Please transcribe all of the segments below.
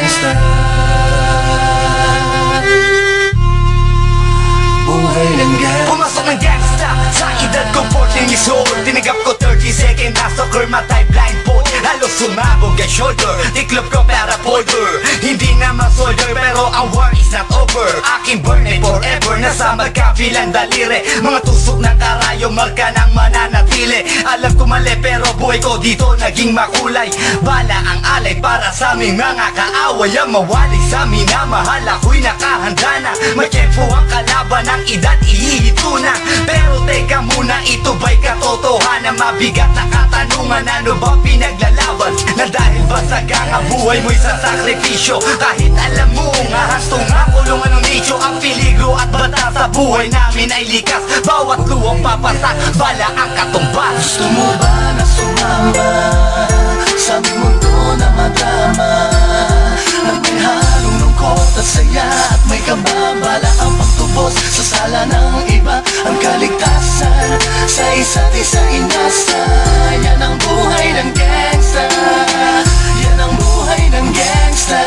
gangsta. Buhay ng gangsta. Pumasok ng gangsta sa edad ko 14 years old. Tinagap ko 30 second na soccer matay blindfold. Halos sumabog ang shoulder, tiklop ko para folder. Hindi naman soldier pero ang war is not over. Aking burn ay forever, nasa magkabilang daliri. Mga tusok ng karayo, marka ng mananatili. Alam ko mali pero buhay ko dito naging makulay. Bala ang alay para sa aming mga kaaway. Ang mawali sa minamahal, ako'y nakahanda na. May tempo ang kalaban ng edad, ihihito na. Pero teka muna, ito ba'y katotohanan? Mabigat na katanungan, ano ba pinaglalaban? Na dahil basag ang buhay mo'y sa sakripisyo. Kahit alam mo nga hastong ang kulungan ng nicho. Ang peligro at bata sa buhay namin ay likas. Bawat luwang papasak, bala ang katumbas. Gusto mo ba na sumama sa aming mundo na madrama? Nang may halong lungkot at saya at may kababala ang pagtubos sa sala ng iba. Ang kaligtasan sa isa't isa inasa. Yan ang buhay ng gangsta. Yan ang buhay ng gangsta.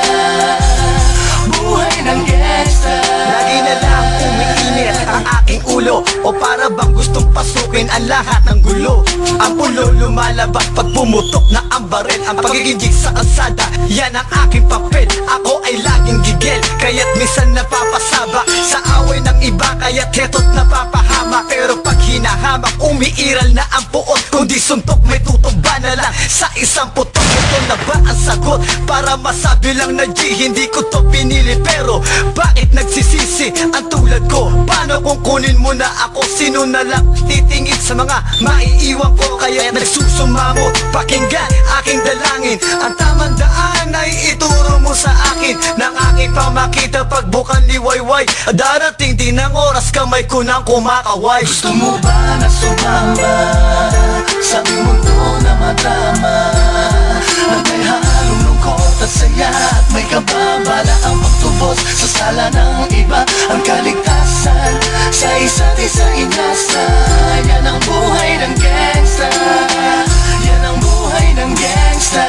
Buhay ng gangsta. Lagi na lang umiinit ang aking ulo, o para bang gustong pasukin ang lahat ng gulo. Ang pulo lumalabas pag pumutok na ang baril. Ang pagiging jig sa kalsada, yan ang aking papel. Ako ay laging gigil, kaya't minsan napapasaba sa away ng iba, kaya't heto't napapahama. Pero pag hinahamak, umiiral na ang puot. Kundi suntok, may tutumba na lang sa isang putok. Ito na ba ang sagot? Para masabi lang na G, hindi ko to pinili. Pero bakit nagsisisi ang tulad ko? Paano kung kunin mo na ako? Sino na lang titingin sa mga maiiwan ko? Kaya nagsusumamo, pakinggan aking dalangin. Ang tamang daan ay ituro mo sa akin. Nang aking pamakita pagbukan liwayway. Darating din ang oras, kamay ko nang kumakaway. Gusto mo ba na sumama sa aming mundo na madrama? Nang may halong lungkot at saya at may kababala ang pagtubos sa sala ng iba. Ang kaligtasan sa isa't isa inasa. Yan ang buhay ng gangsta. Yan ang buhay ng gangsta.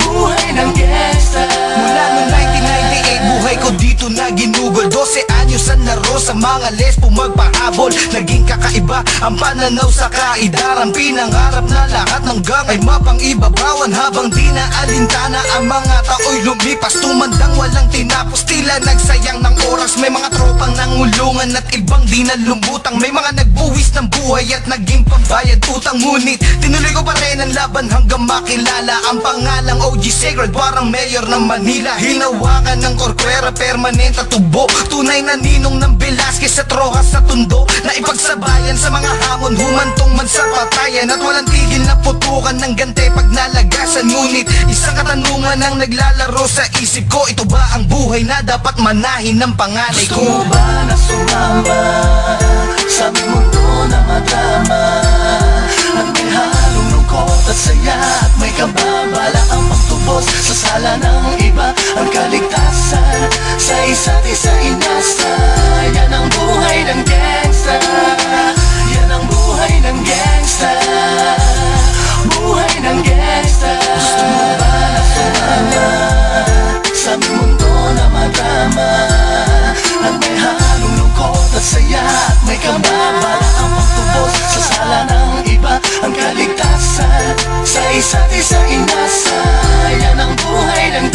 Buhay ng gangsta. Mula noong 1998, buhay ko dito na ginugol. 12 anyos ang naro sa mga lesbo magpahabol. Naging kakaiba ang pananaw sa kaidaran. Pinangarap na lahat ng gang ay mapang-ibabawan. Habang di na alintana ang mga tao'y lumipas. Tumandang walang tinapos, tila nagsayang ng oras. May mga tropang nangulungan at ibang di na lumutang. May mga nagbuwis ng buhay at naging pambayad utang. Ngunit tinuloy ko pa rin ang laban hanggang makilala ang pangalang OG Sacred, parang mayor ng Manila. Hinawakan ng korkwera, permanent at tubo. Tunay na ninong ng Velasquez at Rojas sa tundo. Na ipagsabayan sa mga hamon, humantong man sa patayan. At walang tigil na putukan ng gante pag nalagasan. Ngunit isang katanungan ang naglalaro sa isip ko. Ito ba ang buhay na dapat manahin ng panganay ko? Gusto mo ba na sumama sa aming mundo na madrama? Nang may halong lungkot at saya at may kababala ang pagtubos sa sala ng iba. Ang kaligtasan sa isa't isa inasa. Yan ang buhay ng gangsta. Yan ang buhay ng gangsta. Buhay ng gangsta. Gusto mo ba na sumama sa aming mundo na madrama? Nang may halong lungkot at saya at may kababala ang pagtubos sa sala ng iba. Ang kaligtasan sa isa't isa inasa. Yan ang buhay ng